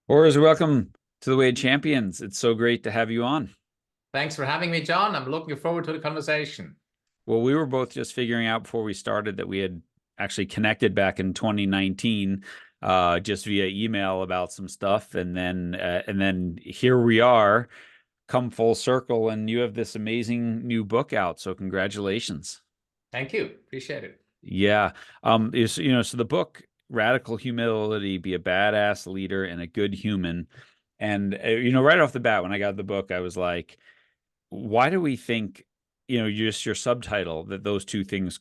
Urs, welcome to the Wade Champions. It's so great to have you on. Thanks for having me, John. I'm looking forward to the conversation. Well, we were both just figuring out before we started that we had actually connected back in 2019, just via email about some stuff, and then here we are, come full circle, and you have this amazing new book out. So congratulations. Thank you. Appreciate it. Yeah. So the book Radical Humility, Be a Badass Leader and a Good Human. And right off the bat, when I got the book, I was like, why do we think, just your subtitle, that those two things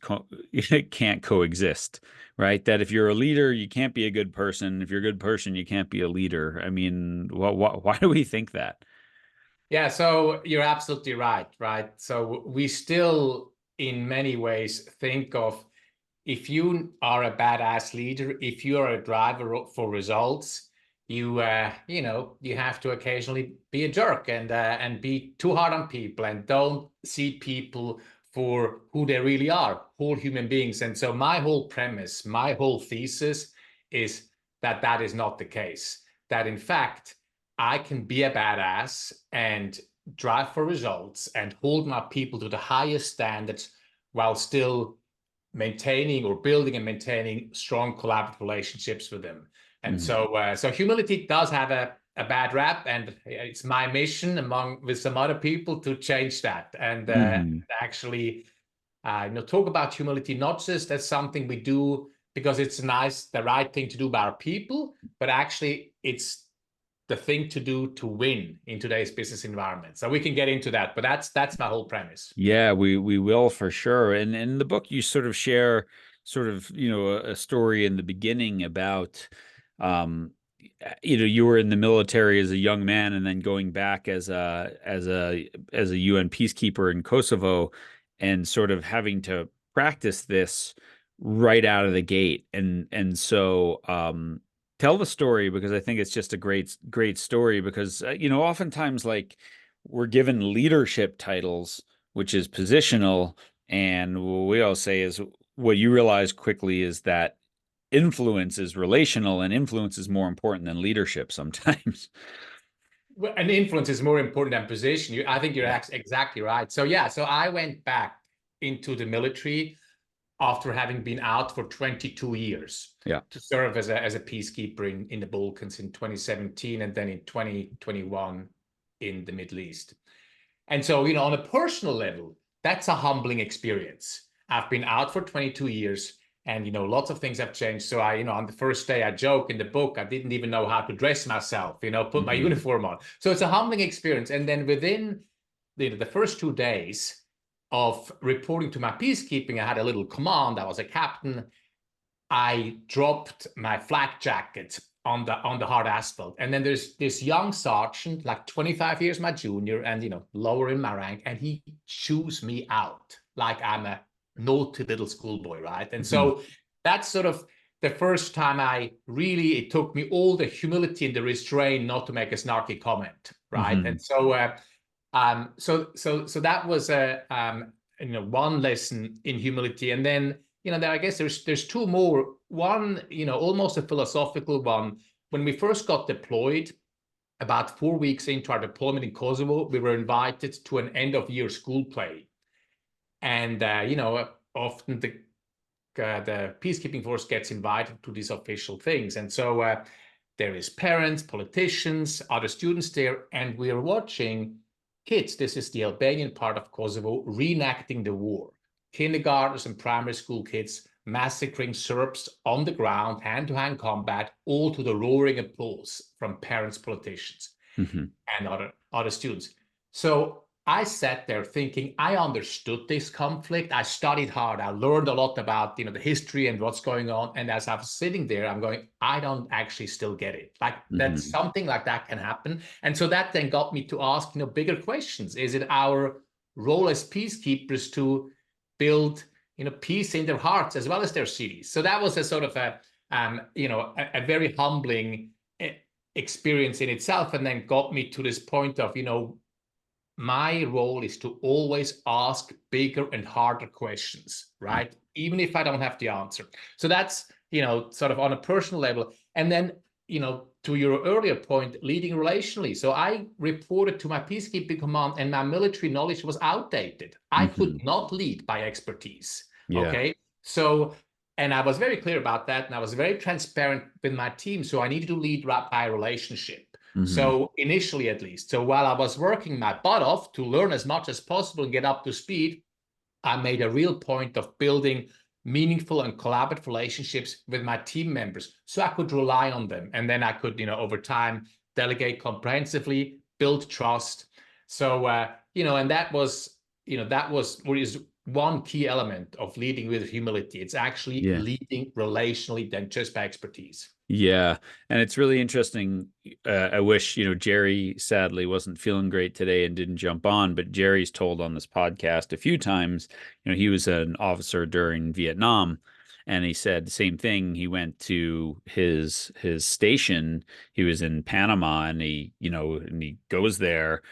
can't coexist, right? That if you're a leader, you can't be a good person. If you're a good person, you can't be a leader. I mean, why do we think that? Yeah, so you're absolutely right, right? So we still, in many ways, think of if you are a badass leader, if you are a driver for results, you have to occasionally be a jerk and be too hard on people and don't see people for who they really are, whole human beings. And so my whole premise, my whole thesis is that that is not the case. That in fact, I can be a badass and drive for results and hold my people to the highest standards while still maintaining or building and maintaining strong collaborative relationships with them. And Mhm. so humility does have a bad rap, and it's my mission among with some other people to change that and Mhm. actually talk about humility not just as something we do because it's the right thing to do by our people, but actually it's the thing to do to win in today's business environment. So we can get into that, but that's my whole premise. Yeah, we will for sure. And in the book, you sort of share a story in the beginning about, um, you were in the military as a young man and then going back as a UN peacekeeper in Kosovo and sort of having to practice this right out of the gate. And so tell the story, because I think it's just a great story, because oftentimes, like, we're given leadership titles, which is positional. And what we all say is, what you realize quickly is that influence is relational, and influence is more important than leadership sometimes. And influence is more important than position. I think you're Yeah. exactly right. So yeah, so I went back into the military after having been out for 22 years Yeah. to serve as a peacekeeper in the Balkans in 2017 and then in 2021 in the Middle East. And so, on a personal level, that's a humbling experience. I've been out for 22 years and, lots of things have changed. So on the first day, I joke in the book, I didn't even know how to dress myself, put my Hmm. uniform on. So it's a humbling experience. And then within the first 2 days of reporting to my peacekeeping, I had a little command. I was a captain. I dropped my flak jacket on the hard asphalt. And then there's this young sergeant, like 25 years my junior, and lower in my rank, and he chews me out like I'm a naughty little schoolboy, right? And Hmm. so that's sort of the first time it took me all the humility and the restraint not to make a snarky comment, right? Hmm. And so that was one lesson in humility. And then there, I guess there's two more. One, almost a philosophical one. When we first got deployed, about 4 weeks into our deployment in Kosovo, we were invited to an end of year school play, and often the peacekeeping force gets invited to these official things, and so there is parents, politicians, other students there, and we are watching kids. This is the Albanian part of Kosovo reenacting the war. Kindergartners and primary school kids massacring Serbs on the ground, hand-to-hand combat, all to the roaring applause from parents, politicians, Hmm. and other students. So I sat there thinking I understood this conflict. I studied hard. I learned a lot about the history and what's going on. And as I was sitting there, I'm going, I don't actually still get it. Like that Hmm. something like that can happen. And so that then got me to ask bigger questions. Is it our role as peacekeepers to build peace in their hearts as well as their cities? So that was a sort of a very humbling experience in itself, and then got me to this point of my role is to always ask bigger and harder questions, right? Even if I don't have the answer. So that's sort of on a personal level. And then to your earlier point, leading relationally. So I reported to my peacekeeping command, and my military knowledge was outdated. I could not lead by expertise. Yeah. Okay. So, and I was very clear about that. And I was very transparent with my team. So I needed to lead by relationship. So initially, at least. So while I was working my butt off to learn as much as possible and get up to speed, I made a real point of building meaningful and collaborative relationships with my team members so I could rely on them. And then I could, over time, delegate comprehensively, build trust. So, and that was what is one key element of leading with humility. It's actually Yeah. leading relationally than just by expertise. Yeah. And it's really interesting. I wish, Jerry sadly wasn't feeling great today and didn't jump on, but Jerry's told on this podcast a few times, he was an officer during Vietnam, and he said the same thing. He went to his station. He was in Panama, and he goes there,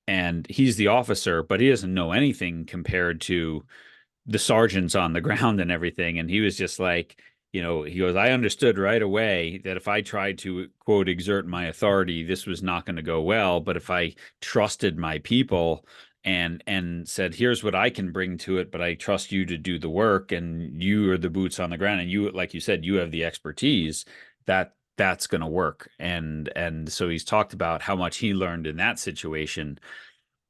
and he's the officer, but he doesn't know anything compared to the sergeants on the ground and everything. And he was just like, he goes, I understood right away that if I tried to, quote, exert my authority, this was not going to go well. But if I trusted my people and said, here's what I can bring to it, but I trust you to do the work, and you are the boots on the ground, and you, like you said, you have the expertise, that's going to work. And so he's talked about how much he learned in that situation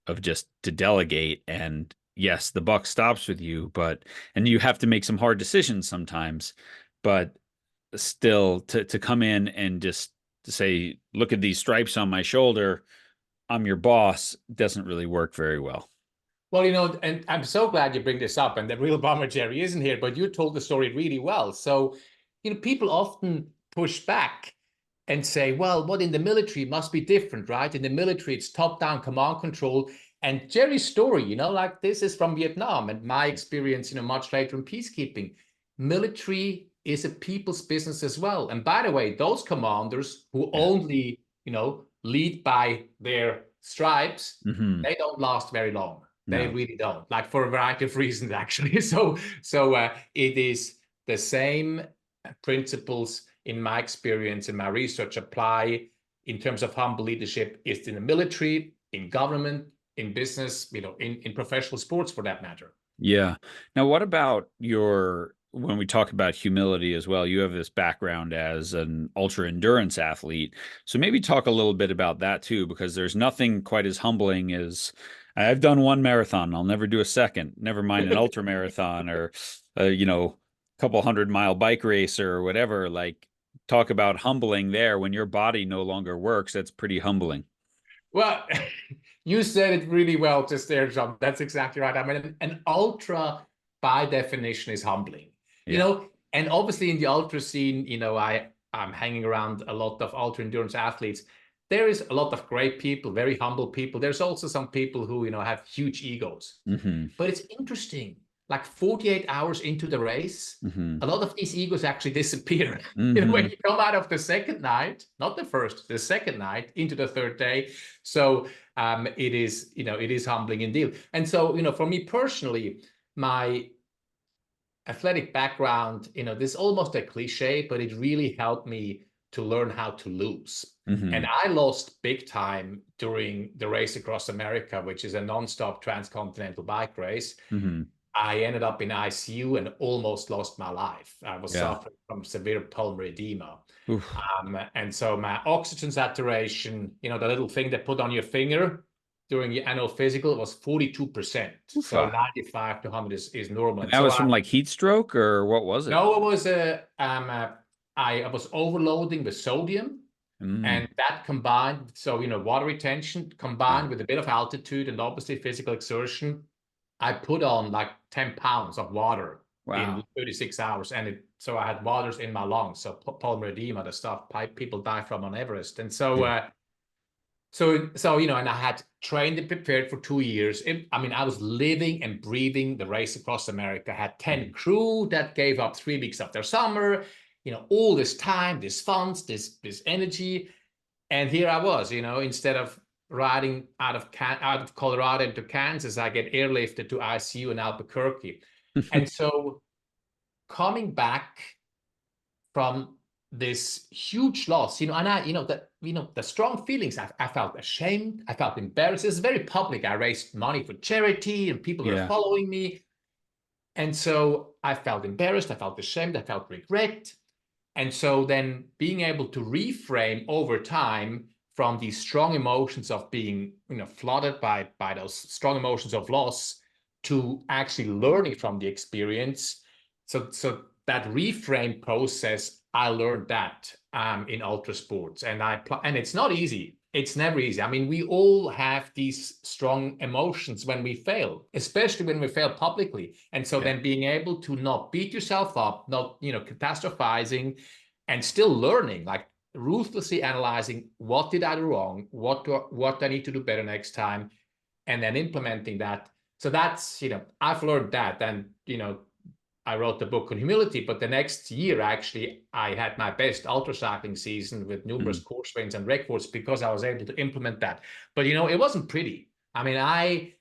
of just to delegate. And yes, the buck stops with you, and you have to make some hard decisions sometimes, but still to come in and just to say, look at these stripes on my shoulder, I'm your boss, doesn't really work very well. Well, and I'm so glad you bring this up, and the real bummer Jerry isn't here, but you told the story really well. So, people often push back and say, well, what in the military must be different, right? In the military, it's top-down command control. And Jerry's story, like this is from Vietnam, and my experience, much later in peacekeeping. Military is a people's business as well. And by the way, those commanders who only, lead by their stripes, they don't last very long. They really don't, like, for a variety of reasons, actually. So it is the same principles, in my experience, in my research, apply in terms of humble leadership. It's in the military, in government, in business, in professional sports, for that matter. Yeah. Now, what about when we talk about humility as well, you have this background as an ultra endurance athlete. So maybe talk a little bit about that too, because there's nothing quite as humbling as I've done one marathon. I'll never do a second, never mind an ultra marathon or, couple 100-mile bike race or whatever. Like, talk about humbling there when your body no longer works. That's pretty humbling. Well, you said it really well just there, John. That's exactly right. I mean, an ultra by definition is humbling, and obviously in the ultra scene, I'm hanging around a lot of ultra endurance athletes. There is a lot of great people, very humble people. There's also some people who, have huge egos. But it's interesting, like 48 hours into the race, a lot of these egos actually disappear. When you come out of the second night, not the first, the second night into the third day. So it is humbling indeed. And so, for me personally, my athletic background, this is almost a cliche, but it really helped me to learn how to lose. And I lost big time during the race across America, which is a nonstop transcontinental bike race. I ended up in ICU and almost lost my life. I was suffering from severe pulmonary edema. And so my oxygen saturation, the little thing they put on your finger during your annual physical, was 42%. So 95 to 100 is normal. And that was from like heat stroke, or what was it? No, it was I was overloading with sodium. And that combined, so, water retention combined with a bit of altitude and obviously physical exertion, I put on like 10 pounds of water in 36 hours. And so I had waters in my lungs. So pulmonary edema, the stuff people die from on Everest. And so, and I had trained and prepared for 2 years. I was living and breathing the race across America. I had 10 crew that gave up 3 weeks of their summer, all this time, this funds, this energy. And here I was, instead of riding out of Colorado into Kansas, I get airlifted to ICU in Albuquerque. And so coming back from this huge loss, and I, the strong feelings. I felt ashamed. I felt embarrassed. It's very public. I raised money for charity, and people were Yeah. following me, and so I felt embarrassed. I felt ashamed. I felt regret, and so then being able to reframe over time from these strong emotions of being, flooded by those strong emotions of loss to actually learning from the experience. So that reframe process, I learned that in ultra sports, and it's not easy. It's never easy. I mean, we all have these strong emotions when we fail, especially when we fail publicly. And so then being able to not beat yourself up, not, catastrophizing, and still learning, like ruthlessly analyzing what did I do wrong, what do I need to do better next time, and then implementing that. So that's, I've learned that. And, I wrote the book on humility, but the next year, actually, I had my best ultra cycling season with numerous course wins and records because I was able to implement that. But, it wasn't pretty. I mean, I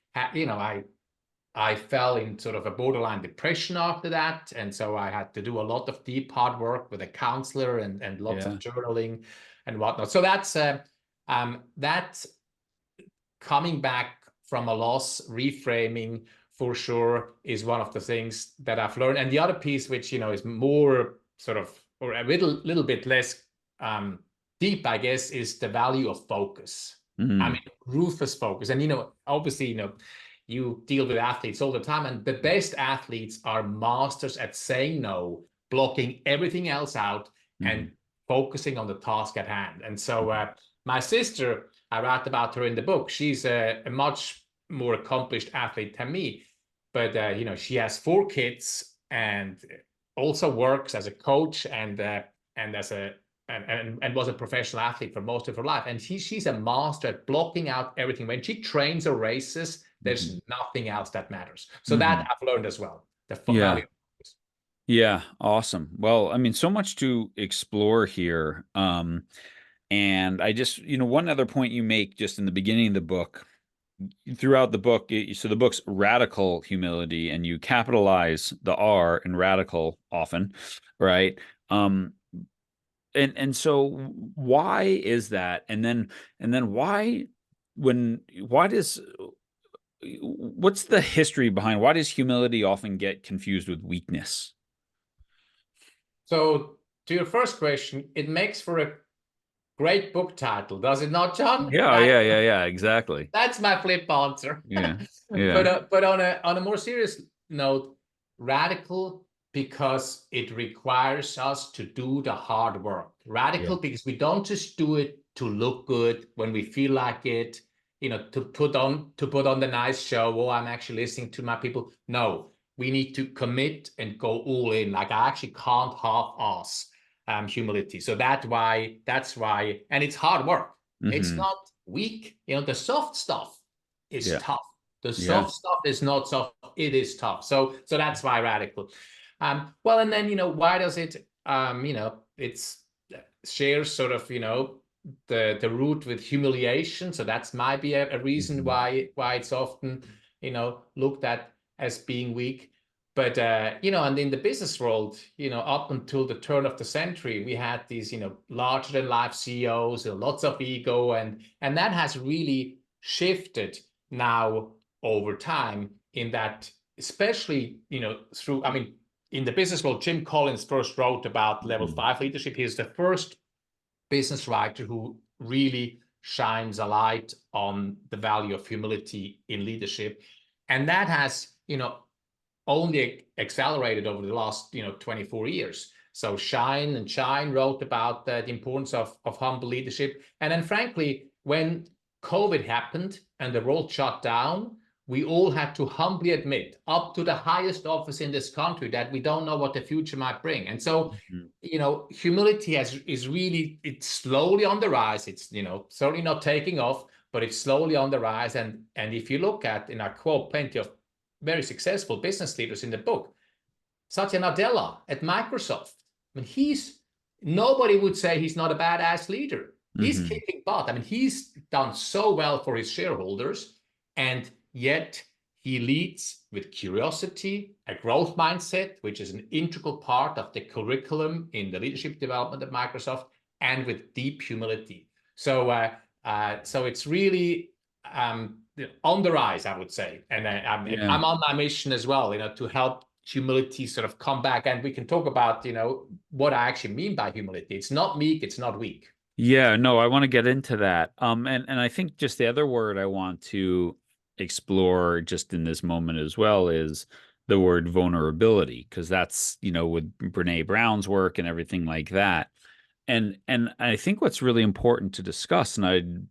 fell in sort of a borderline depression after that. And so I had to do a lot of deep hard work with a counselor and lots of journaling and whatnot. So that's coming back from a loss, reframing for sure is one of the things that I've learned. And the other piece, which, is more sort of, or a little bit less deep, I guess, is the value of focus. I mean, ruthless focus. And, obviously, you deal with athletes all the time, and the best athletes are masters at saying no, blocking everything else out, and focusing on the task at hand. And so my sister, I write about her in the book. She's a much more accomplished athlete than me, but she has 4 kids and also works as a coach and as a and was a professional athlete for most of her life. And she's a master at blocking out everything. When she trains or races, there's nothing else that matters. So that I've learned as well. The value. Yeah, awesome. Well, I mean, so much to explore here. And I just, one other point you make just in the beginning of the book, throughout the book, so the book's radical humility, and you capitalize the R in radical often, right? And so why is that? And then why what's the history behind why does humility often get confused with weakness? So to your first question, it makes for a great book title, does it not, John? Yeah, exactly. That's my flip answer. Yeah. But on a more serious note, radical because it requires us to do the hard work. Radical because we don't just do it to look good when we feel like it, to put on the nice show. Oh, I'm actually listening to my people. No, we need to commit and go all in. Like, I actually can't half-ass humility. So that's why, and it's hard work. It's not weak. The soft stuff is tough. The soft stuff is not soft. It is tough. So that's why radical. Well, and then, why does it, it's shares sort of, the root with humiliation. So that's might be a reason why it's often, looked at as being weak. But, and in the business world, up until the turn of the century, we had these, larger than life CEOs, lots of ego, and that has really shifted now over time in that, especially, through, I mean, in the business world, Jim Collins first wrote about level 5 leadership. He's the first business writer who really shines a light on the value of humility in leadership. And that has, only accelerated over the last 24 years. So Shine wrote about the importance of humble leadership. And then frankly, when COVID happened and the world shut down, we all had to humbly admit up to the highest office in this country that we don't know what the future might bring. And so humility is really, it's slowly on the rise. It's certainly not taking off, but it's slowly on the rise. And if you look at, and I quote plenty of very successful business leaders in the book, Satya Nadella at Microsoft. I mean, nobody would say he's not a badass leader. He's kicking butt. I mean, he's done so well for his shareholders, and yet he leads with curiosity, a growth mindset, which is an integral part of the curriculum in the leadership development at Microsoft, and with deep humility. So it's really on the rise, I would say. And Yeah. I'm on my mission as well, to help humility sort of come back. And we can talk about, what I actually mean by humility. It's not meek, it's not weak. Yeah, no, I want to get into that. And I think just the other word I want to explore just in this moment as well is the word vulnerability, because that's, with Brene Brown's work and everything like that. And I think what's really important to discuss, and I'd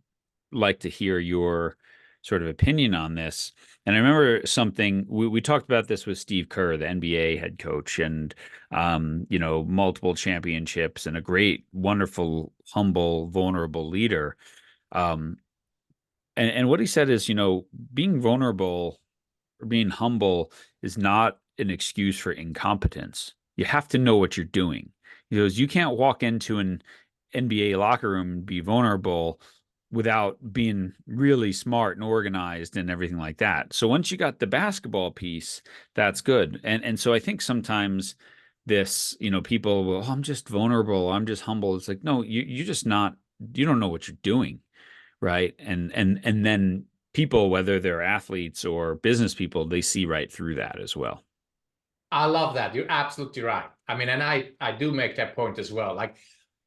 like to hear your sort of opinion on this. And I remember something we talked about this with Steve Kerr, the NBA head coach, and multiple championships and a great, wonderful, humble, vulnerable leader. Um, and what he said is, being vulnerable or being humble is not an excuse for incompetence. You have to know what you're doing. He goes, you can't walk into an NBA locker room and be vulnerable without being really smart and organized and everything like that. So once you got the basketball piece, that's good. And so I think sometimes this, people will, oh, I'm just vulnerable, I'm just humble. It's like, no, you just not, you don't know what you're doing, right? And then people, whether they're athletes or business people, they see right through that as well. I love that. You're absolutely right. I mean, and I do make that point as well. Like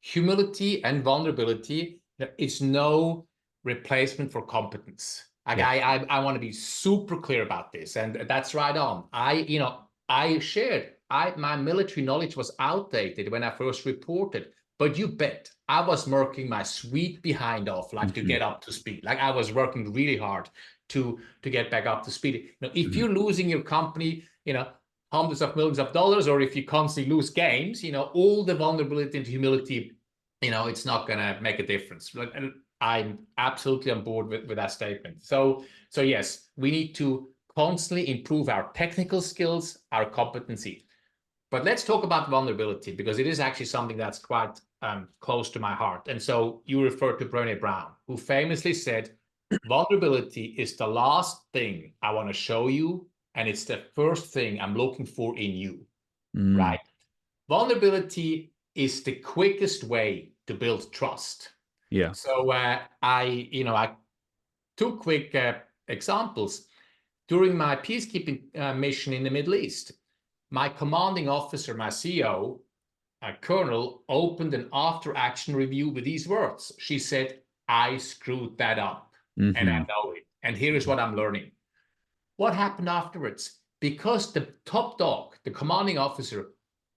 humility and vulnerability, it's no replacement for competence. Like Yeah. I want to be super clear about this, and that's right on. I shared my military knowledge was outdated when I first reported, but you bet I was working my sweet behind off like to Hmm. get up to speed. Like I was working really hard to get back up to speed. If Hmm. you're losing your company, hundreds of millions of dollars, or if you constantly lose games, all the vulnerability and humility, it's not going to make a difference. And I'm absolutely on board with that statement. So yes, we need to constantly improve our technical skills, our competency. But let's talk about vulnerability, because it is actually something that's quite close to my heart. And so you refer to Brené Brown, who famously said, vulnerability is the last thing I want to show you, and it's the first thing I'm looking for in you, Mm. right? Vulnerability is the quickest way to build trust. Yeah. So I two quick examples. During my peacekeeping mission in the Middle East, my commanding officer, my CO, colonel, opened an after-action review with these words. She said, I screwed that up, and I Hmm. know it. And here is what I'm learning. What happened afterwards? Because the top dog, the commanding officer,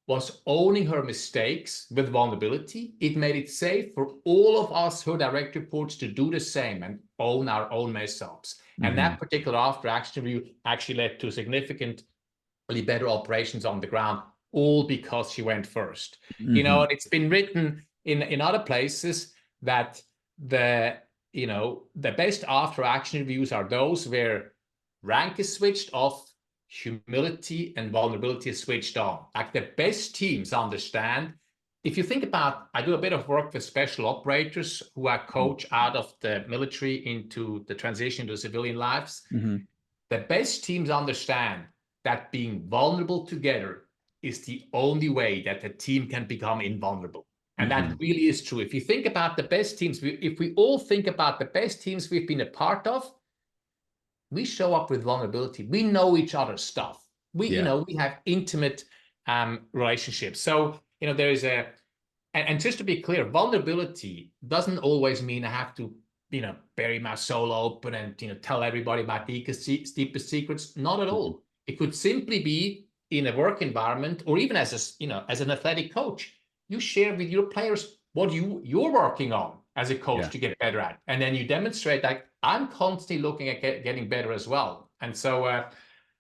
was owning her mistakes with vulnerability, it made it safe for all of us, her direct reports, to do the same and own our own mess ups. And Hmm. that particular after action review actually led to significantly better operations on the ground, all because she went first. Hmm. And it's been written in other places that the the best after action reviews are those where rank is switched off, humility and vulnerability is switched on. Like the best teams understand. If you think about, I do a bit of work with special operators who I coach out of the military into the transition to civilian lives. Hmm. The best teams understand that being vulnerable together is the only way that the team can become invulnerable. And that Hmm. really is true. If you think about the best teams, if we all think about the best teams we've been a part of, we show up with vulnerability. We know each other's stuff. Yeah. We have intimate relationships. So, there is and just to be clear, vulnerability doesn't always mean I have to, bury my soul open and, tell everybody my deepest secrets. Not at Hmm. all. It could simply be in a work environment, or even as an athletic coach, you share with your players what you're working on as a coach Yeah. to get better at. And then you demonstrate that I'm constantly looking at getting better as well. And so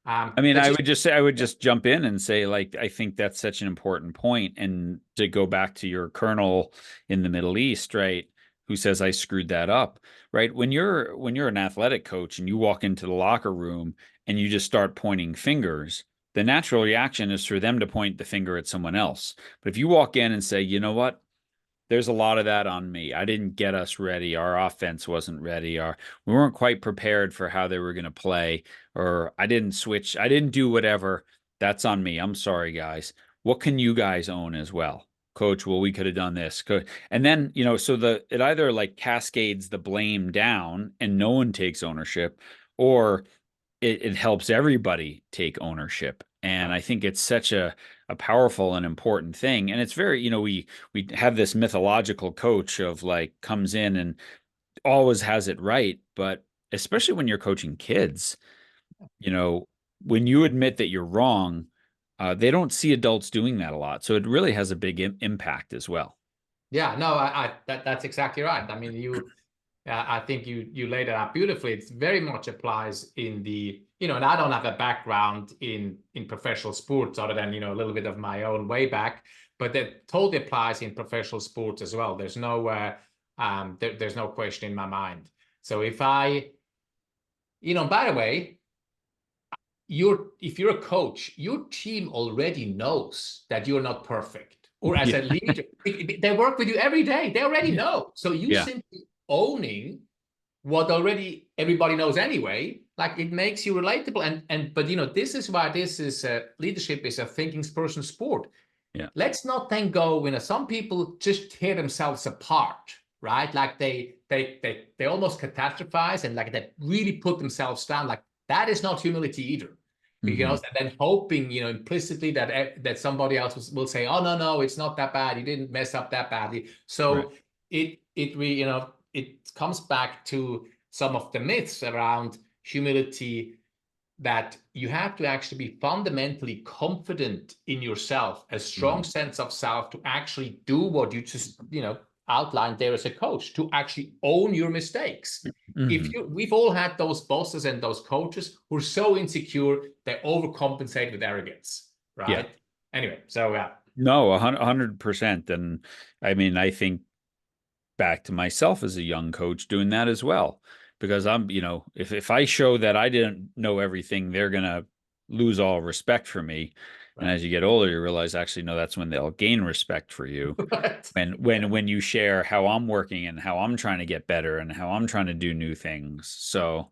I mean, that's I just, would just say, I would yeah. just jump in and say, like, I think that's such an important point. And to go back to your colonel in the Middle East, right, who says I screwed that up, right? When you're an athletic coach and you walk into the locker room and you just start pointing fingers, the natural reaction is for them to point the finger at someone else. But if you walk in and say, you know what? there's a lot of that on me. I didn't get us ready. Our offense wasn't ready. We weren't quite prepared for how they were going to play, or I didn't switch. I didn't do whatever. That's on me. I'm sorry, guys. What can you guys own as well? Coach, well, we could have done this. And then, so it either like cascades the blame down and no one takes ownership, or it helps everybody take ownership. And I think it's such a powerful and important thing. And it's very, we have this mythological coach of like comes in and always has it right. But especially when you're coaching kids, you know, when you admit that you're wrong, they don't see adults doing that a lot. So it really has a big impact as well. Yeah, no, that's exactly right. I mean, I think you laid it out beautifully. It very much applies in the, and I don't have a background in professional sports other than, a little bit of my own way back, but that totally applies in professional sports as well. There's no, there's no question in my mind. So if I, by the way, if you're a coach, your team already knows that you're not perfect. Or as a leader, they work with you every day. They already know. So you simply owning what already everybody knows anyway, like it makes you relatable. But this is why this is leadership is a thinking person sport. Yeah. Let's not then go, some people just tear themselves apart, right? Like they almost catastrophize and like they really put themselves down. Like that is not humility either. Because and then hoping, implicitly that somebody else will say, oh no, it's not that bad. You didn't mess up that badly. So it comes back to some of the myths around humility, that you have to actually be fundamentally confident in yourself, a strong sense of self to actually do what you just, outlined there as a coach, to actually own your mistakes. We've all had those bosses and those coaches who are so insecure, they overcompensate with arrogance, right? Yeah. Anyway, so yeah. No, 100%. And I mean, I think back to myself as a young coach doing that as well, because I'm, if I show that I didn't know everything, they're going to lose all respect for me. Right. And as you get older, you realize actually, no, that's when they'll gain respect for you. Right. When you share how I'm working and how I'm trying to get better and how I'm trying to do new things. So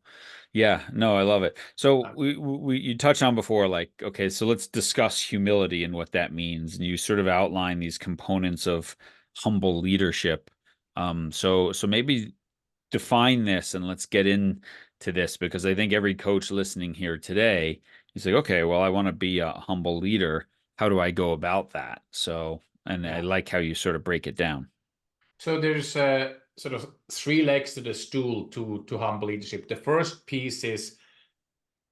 yeah, no, I love it. So you touched on before, like, okay, so let's discuss humility and what that means. And you sort of outline these components of humble leadership. So maybe define this and let's get into this, because I think every coach listening here today, he's like, okay, well, I want to be a humble leader. How do I go about that? So, and I like how you sort of break it down. So there's sort of three legs to the stool to humble leadership. The first piece is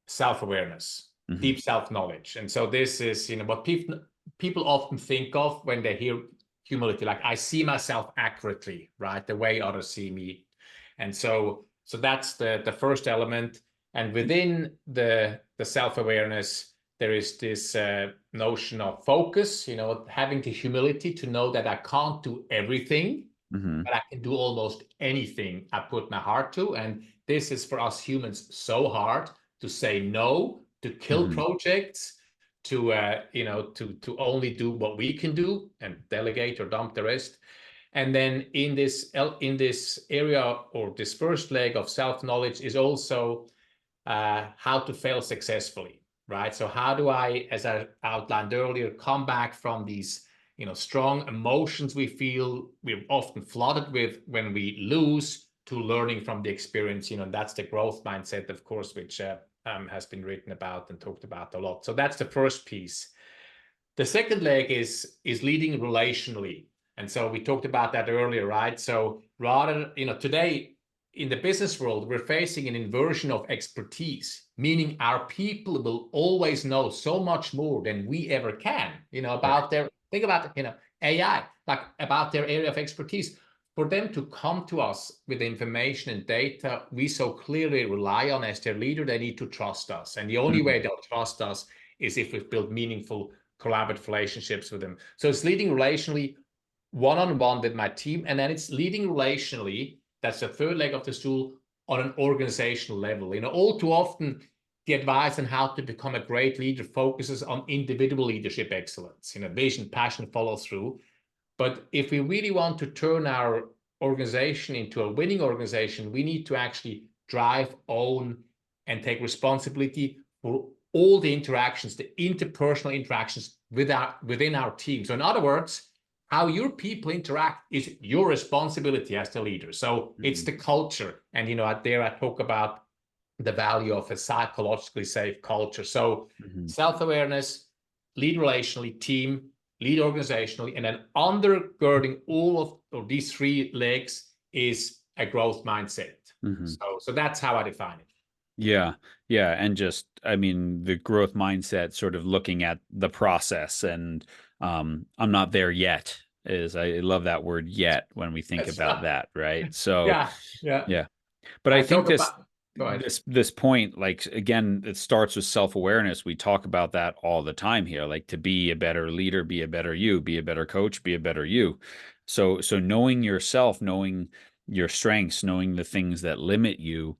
self-awareness, deep self-knowledge. And so this is, what people often think of when they hear humility, like I see myself accurately, right? The way others see me. And so that's the first element. And within the self-awareness, there is this notion of focus, having the humility to know that I can't do everything, but I can do almost anything I put my heart to. And this is for us humans so hard, to say no, to kill projects, to to only do what we can do and delegate or dump the rest. And then in this area, or this first leg of self-knowledge, is also how to fail successfully, right? So how do I, as I outlined earlier, come back from these strong emotions we feel we're often flooded with when we lose, to learning from the experience. That's the growth mindset, of course, which has been written about and talked about a lot. So that's the first piece. The second leg is leading relationally. And so we talked about that earlier, right? So rather, today in the business world, we're facing an inversion of expertise, meaning our people will always know so much more than we ever can, about their, think about, AI, like about their area of expertise. For them to come to us with information and data we so clearly rely on as their leader, they need to trust us. And the only way they'll trust us is if we've built meaningful collaborative relationships with them. So it's leading relationally, one-on-one with my team. And then it's leading relationally, that's the third leg of the stool, on an organizational level. All too often, the advice on how to become a great leader focuses on individual leadership excellence, vision, passion, follow through. But if we really want to turn our organization into a winning organization, we need to actually drive, own, and take responsibility for all the interactions, the interpersonal interactions within our team. So in other words, how your people interact is your responsibility as the leader. So it's the culture. And, there I talk about the value of a psychologically safe culture. So self-awareness, lead relationally, team, lead organizationally, and then undergirding all of these three legs is a growth mindset. So that's how I define it. Yeah. Yeah. And just, I mean, the growth mindset, sort of looking at the process, and I'm not there yet, is, I love that word yet when we think That's about right. that. Right. So, Yeah. Yeah. yeah. But I I think talk this about, go ahead. this point, like, again, it starts with self-awareness. We talk about that all the time here, like, to be a better leader, be a better you, be a better coach, be a better you. So knowing yourself, knowing your strengths, knowing the things that limit you,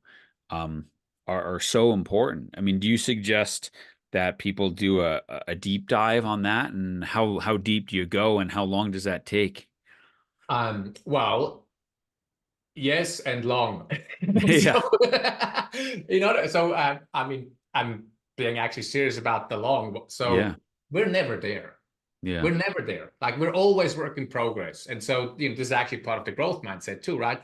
um, are so important. I mean, do you suggest that people do a deep dive on that, and how deep do you go, and how long does that take? Well, yes, and long. Yeah. So, I mean, I'm being actually serious about the long. Yeah. So we're never there. Yeah. We're never there. Like, we're always work in progress. And so, this is actually part of the growth mindset too, right?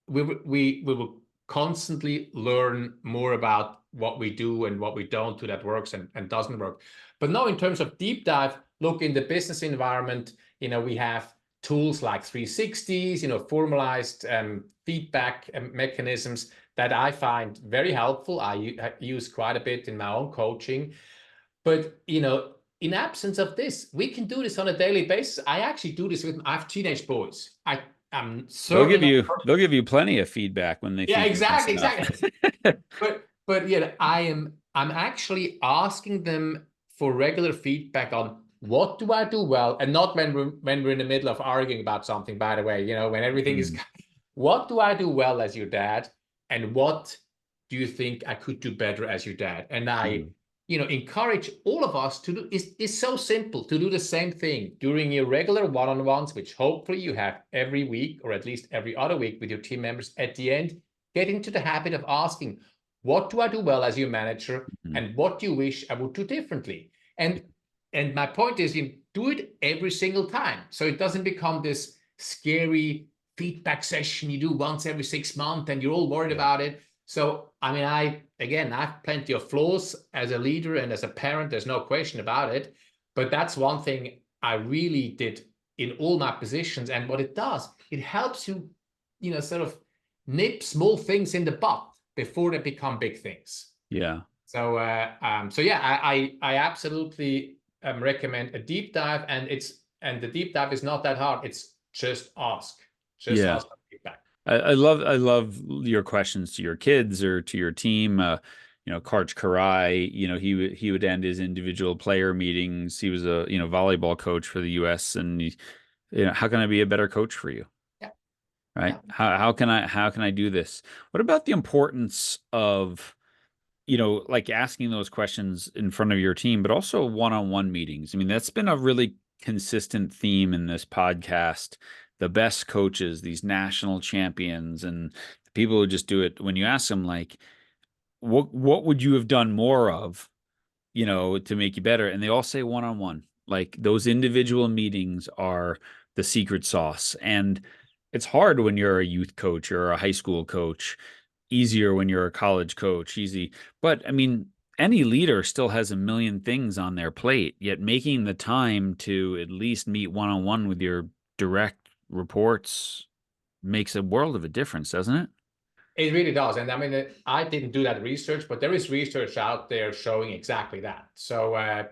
We will constantly learn more about what we do and what we don't do that works and doesn't work. But no, in terms of deep dive, look, in the business environment, we have tools like 360s, formalized feedback mechanisms that I find very helpful. I use quite a bit in my own coaching. But, in absence of this, we can do this on a daily basis. I actually do this I have teenage boys. I'm certainly not. They'll give you plenty of feedback when they Yeah, think you're exactly, messing up. exactly. But yeah, I'm actually asking them for regular feedback on what do I do well, and not when we're in the middle of arguing about something, by the way, when everything is, what do I do well as your dad, and what do you think I could do better as your dad? And I encourage all of us to do, is so simple, to do the same thing during your regular one-on-ones, which hopefully you have every week, or at least every other week, with your team members. At the end, get into the habit of asking, what do I do well as your manager, and what do you wish I would do differently? And my point is, you do it every single time, so it doesn't become this scary feedback session you do once every 6 months and you're all worried about it. So, I mean, I have plenty of flaws as a leader and as a parent, there's no question about it. But that's one thing I really did in all my positions. And what it does, it helps you, sort of nip small things in the bud before they become big things. Yeah. So, I absolutely recommend a deep dive, and the deep dive is not that hard. It's just ask for feedback. I love your questions to your kids or to your team. Karch Karai, he would end his individual player meetings. He was a volleyball coach for the U.S. and how can I be a better coach for you? Yeah. Right? Yeah. How can I do this? What about the importance of like asking those questions in front of your team, but also one-on-one meetings? I mean, that's been a really consistent theme in this podcast. The best coaches, these national champions, and the people who just do it, when you ask them, like, what would you have done more of, to make you better? And they all say one-on-one. Like, those individual meetings are the secret sauce. And it's hard when you're a youth coach or a high school coach, easier when you're a college coach, easy. But I mean, any leader still has a million things on their plate, yet making the time to at least meet one-on-one with your direct reports makes a world of a difference, doesn't it? It really does. And I mean, I didn't do that research, but there is research out there showing exactly that. So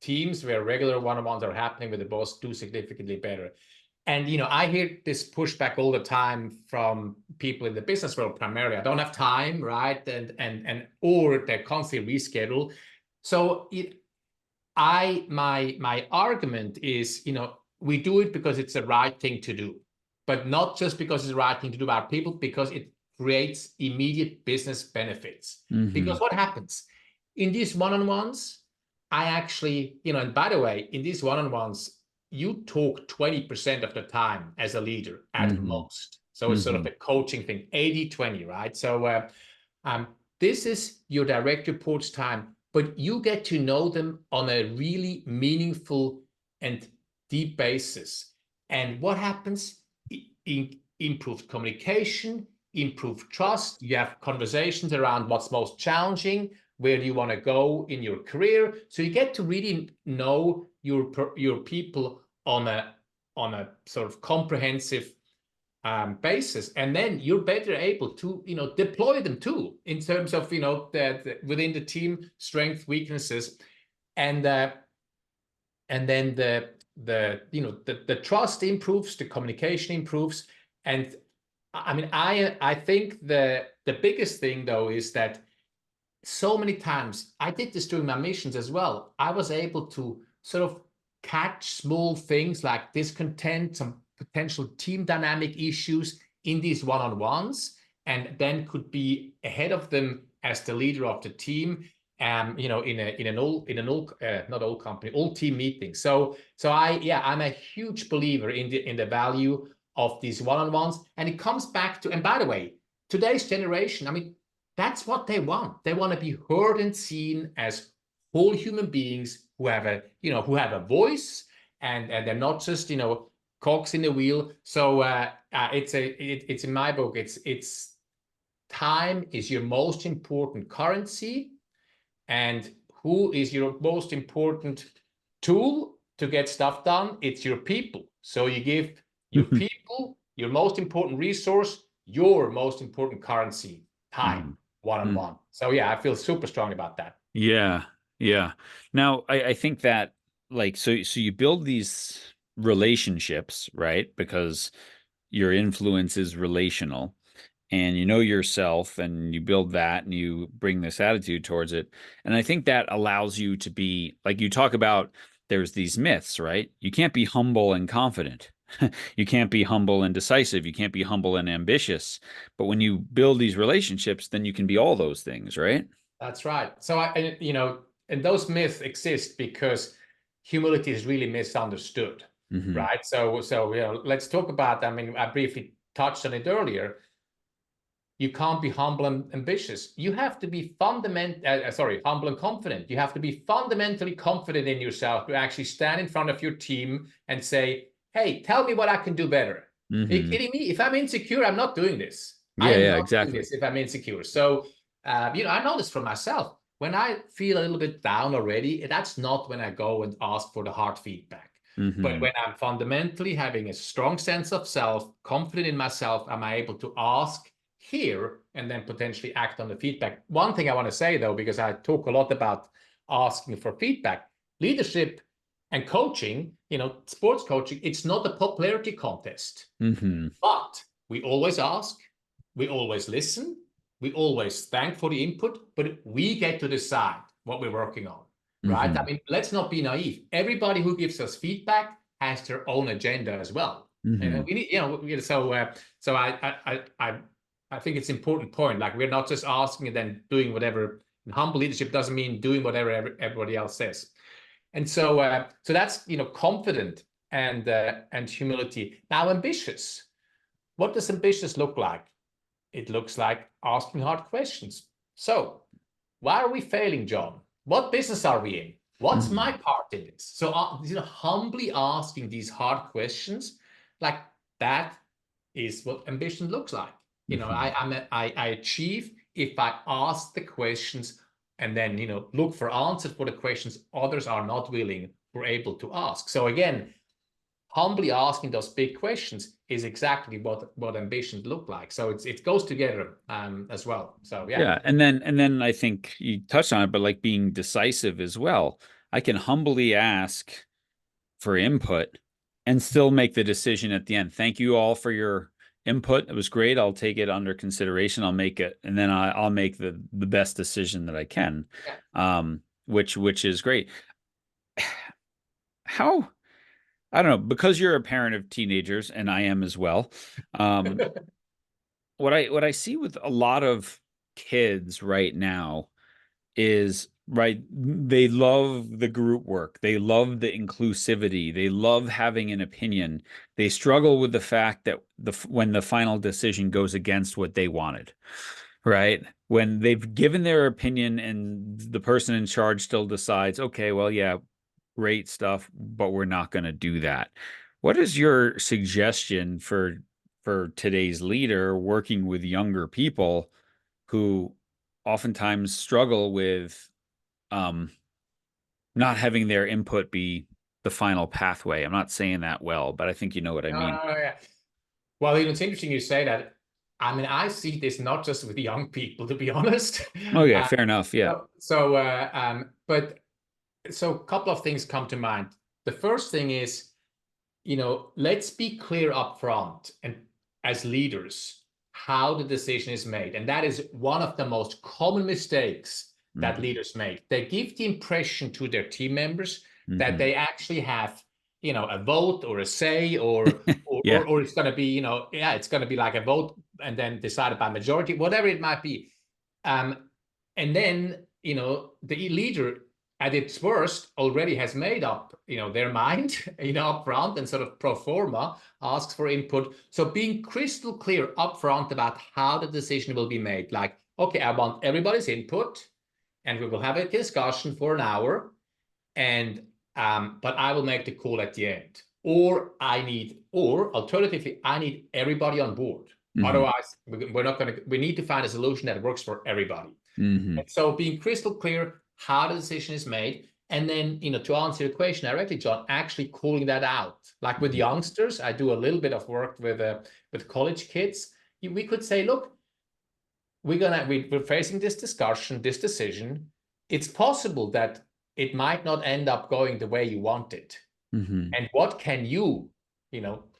teams where regular one-on-ones are happening with the boss do significantly better. And, I hear this pushback all the time from people in the business world primarily. I don't have time, right? Or they're constantly reschedule. So my argument is, we do it because it's the right thing to do, but not just because it's the right thing to do about people, because it creates immediate business benefits. Because what happens in these one-on-ones, I actually, and by the way, in these one-on-ones, you talk 20% of the time as a leader at Mm-hmm. most. So it's sort of Mm-hmm. a coaching thing, 80-20, right? So this is your direct reports time, but you get to know them on a really meaningful and deep basis. And what happens? Improved communication, improved trust. You have conversations around what's most challenging, where do you want to go in your career. So you get to really know your people on a sort of comprehensive basis, and then you're better able to deploy them too in terms of within the team strength, weaknesses, and then the trust improves, the communication improves. And I mean, I think the biggest thing though is that so many times, I did this during my missions as well, I was able to sort of catch small things like discontent, some potential team dynamic issues in these one-on-ones, and then could be ahead of them as the leader of the team, in an all company, all team meeting. So I'm a huge believer in the value of these one-on-ones. And it comes back to, and by the way, today's generation, I mean, that's what they want. They want to be heard and seen as whole human beings who have a voice, and they're not just cogs in the wheel. So it's in my book. It's time is your most important currency, and who is your most important tool to get stuff done? It's your people. So you give your people your most important resource, your most important currency, time, Mm-hmm. one-on-one. So yeah, I feel super strong about that. Yeah, yeah. Now, I think that like so you build these relationships, right? Because your influence is relational and you know yourself and you build that and you bring this attitude towards it. And I think that allows you to be like you talk about there's these myths, right? You can't be humble and confident. You can't be humble and decisive. You can't be humble and ambitious. But when you build these relationships, then you can be all those things, right? That's right. So and those myths exist because humility is really misunderstood, Hmm. right? So let's talk about. I mean, I briefly touched on it earlier. You can't be humble and ambitious. You have to be humble and confident. You have to be fundamentally confident in yourself to actually stand in front of your team and say, "Hey, tell me what I can do better." Are you Hmm. kidding me? If I'm insecure, I'm not doing this. I Yeah, am yeah, not doing exactly. this if I'm insecure. So, I know this for myself. When I feel a little bit down already, that's not when I go and ask for the hard feedback. But Hmm. when I'm fundamentally having a strong sense of self, confident in myself, am I able to ask, hear, and then potentially act on the feedback? One thing I want to say though, because I talk a lot about asking for feedback, leadership and coaching, sports coaching, it's not a popularity contest, Hmm. but we always ask, we always listen, we always thank for the input, but we get to decide what we're working on, right? I Hmm. mean, let's not be naive. Everybody who gives us feedback has their own agenda as well. And Hmm. we need, so I think it's an important point. Like, we're not just asking and then doing whatever. And humble leadership doesn't mean doing whatever everybody else says. And so that's confident and humility. Now, ambitious. What does ambitious look like? It looks like asking hard questions. So, why are we failing, John? What business are we in? What's my Hmm. part in this? So, humbly asking these hard questions, like that, is what ambition looks like. Hmm. I achieve if I ask the questions and then look for answers for the questions others are not willing or able to ask. So again, humbly asking those big questions is exactly what ambitions look like. So it goes together as well. So yeah. Yeah, and then I think you touched on it, but like being decisive as well. I can humbly ask for input and still make the decision at the end. Thank you all for your input. It was great. I'll take it under consideration. I'll make it, and then I'll make the best decision that I can, Yeah. which is great. How I don't know, because you're a parent of teenagers, and I am as well. Um, what I see with a lot of kids right now is right? They love the group work. They love the inclusivity. They love having an opinion. They struggle with the fact that when the final decision goes against what they wanted, right? When they've given their opinion and the person in charge still decides, okay, well, yeah, great stuff, but we're not going to do that. What is your suggestion for today's leader working with younger people who oftentimes struggle with um, not having their input be the final pathway? I'm not saying that well, but I think you know what I mean. Yeah. Well, it's interesting you say that. I mean, I see this not just with young people, to be honest. Okay, fair enough. Yeah. But so a couple of things come to mind. The first thing is, let's be clear up front and as leaders, how the decision is made. And that is one of the most common mistakes that Hmm. leaders make. They give the impression to their team members that Hmm. they actually have, a vote or a say, or or Yeah. or, or it's going to be, it's going to be like a vote and then decided by majority, whatever it might be. And then, the leader at its worst already has made up, their mind, up front, and sort of pro forma asks for input. So being crystal clear up front about how the decision will be made, like, okay, I want everybody's input, and we will have a discussion for an hour, and but I will make the call at the end. Or alternatively, I need everybody on board. Hmm. Otherwise, we're not going to. We need to find a solution that works for everybody. Hmm. And so being crystal clear how the decision is made, and then, to answer your question directly, John, actually calling that out. Like with Hmm. youngsters, I do a little bit of work with college kids. We could say, look, we're facing this discussion, this decision. It's possible that it might not end up going the way you want it. Hmm. And what can you,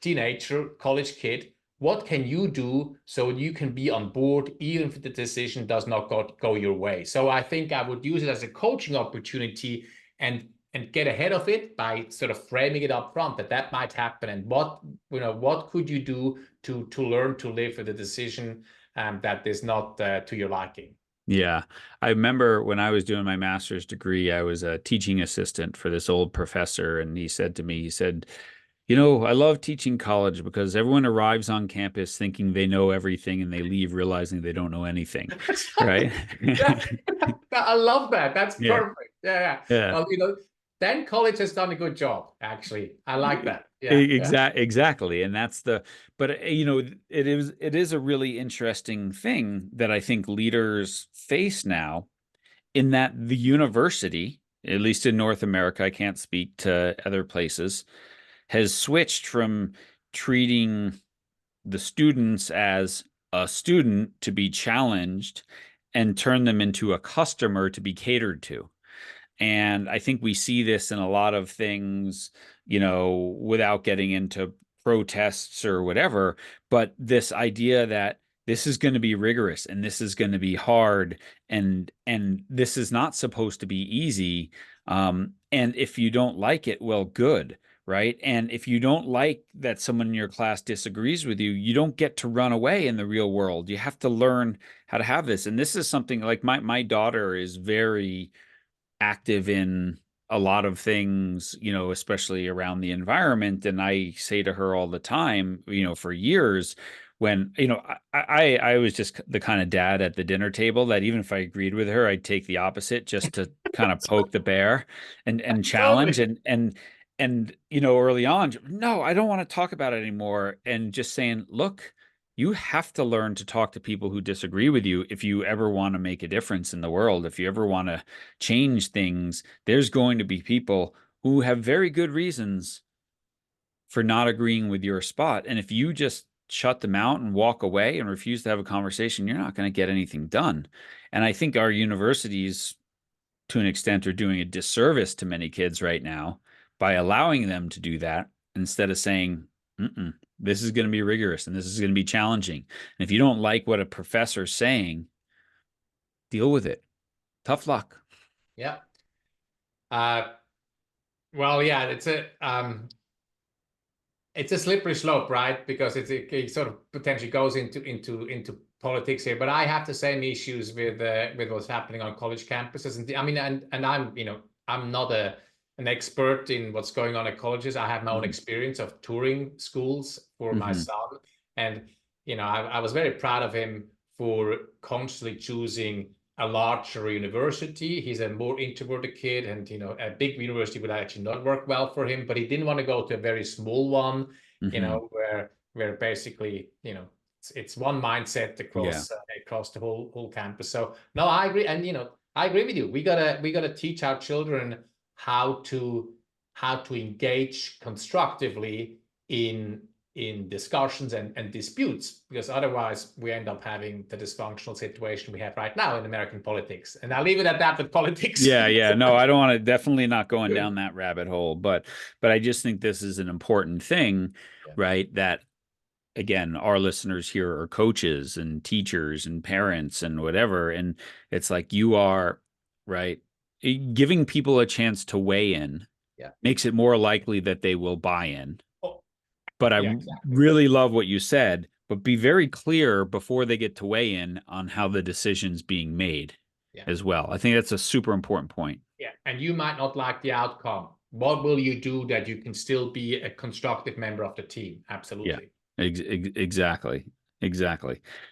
teenager, college kid, what can you do so you can be on board even if the decision does not go your way? So I think I would use it as a coaching opportunity, and get ahead of it by sort of framing it up front that might happen, and what could you do to learn to live with a decision that is not to your liking. Yeah. I remember when I was doing my master's degree, I was a teaching assistant for this old professor, and he said to me, he said, I love teaching college because everyone arrives on campus thinking they know everything and they leave realizing they don't know anything. Right? I love that. That's Yeah. perfect. Yeah. Yeah. Well, then college has done a good job, actually. I like that. Yeah. Exactly. And that's but it is a really interesting thing that I think leaders face now in that the university, at least in North America, I can't speak to other places, has switched from treating the students as a student to be challenged and turn them into a customer to be catered to. And I think we see this in a lot of things, without getting into protests or whatever, but this idea that this is going to be rigorous and this is going to be hard and this is not supposed to be easy. And if you don't like it, well, good, right? And if you don't like that someone in your class disagrees with you, you don't get to run away in the real world. You have to learn how to have this. And this is something like my daughter is very active in a lot of things, especially around the environment. And I say to her all the time, for years, when, I was just the kind of dad at the dinner table that even if I agreed with her, I'd take the opposite just to kind of poke the bear and challenge Totally. and early on, no, I don't want to talk about it anymore. And just saying, look, you have to learn to talk to people who disagree with you if you ever want to make a difference in the world. If you ever want to change things, there's going to be people who have very good reasons for not agreeing with your spot. And if you just shut them out and walk away and refuse to have a conversation, you're not going to get anything done. And I think our universities, to an extent, are doing a disservice to many kids right now by allowing them to do that instead of saying, this is going to be rigorous and this is going to be challenging. And if you don't like what a professor's saying, deal with it. Tough luck. Yeah. Uh, well, yeah, it's a slippery slope, right? Because it sort of potentially goes into politics here. But I have the same issues with what's happening on college campuses, and I mean, and I'm I'm not an expert in what's going on at colleges. I have my own experience of touring schools for my son, and I was very proud of him for consciously choosing a larger university. He's a more introverted kid, and a big university would actually not work well for him. But he didn't want to go to a very small one, where basically it's one mindset across the whole campus. So no, I agree, and I agree with you. We gotta teach our children how to engage constructively in discussions and disputes, because otherwise we end up having the dysfunctional situation we have right now in American politics. And I'll leave it at that with politics. Yeah. No, I don't want to, definitely not going down that rabbit hole, but I just think this is an important thing, right? That again, our listeners here are coaches and teachers and parents and whatever. And it's like you are, right, giving people a chance to weigh in makes it more likely that they will buy in. But I really love what you said, but be very clear before they get to weigh in on how the decision's being made as well. I think that's a super important point. Yeah. And you might not like the outcome. What will you do that you can still be a constructive member of the team? Absolutely. Yeah, exactly.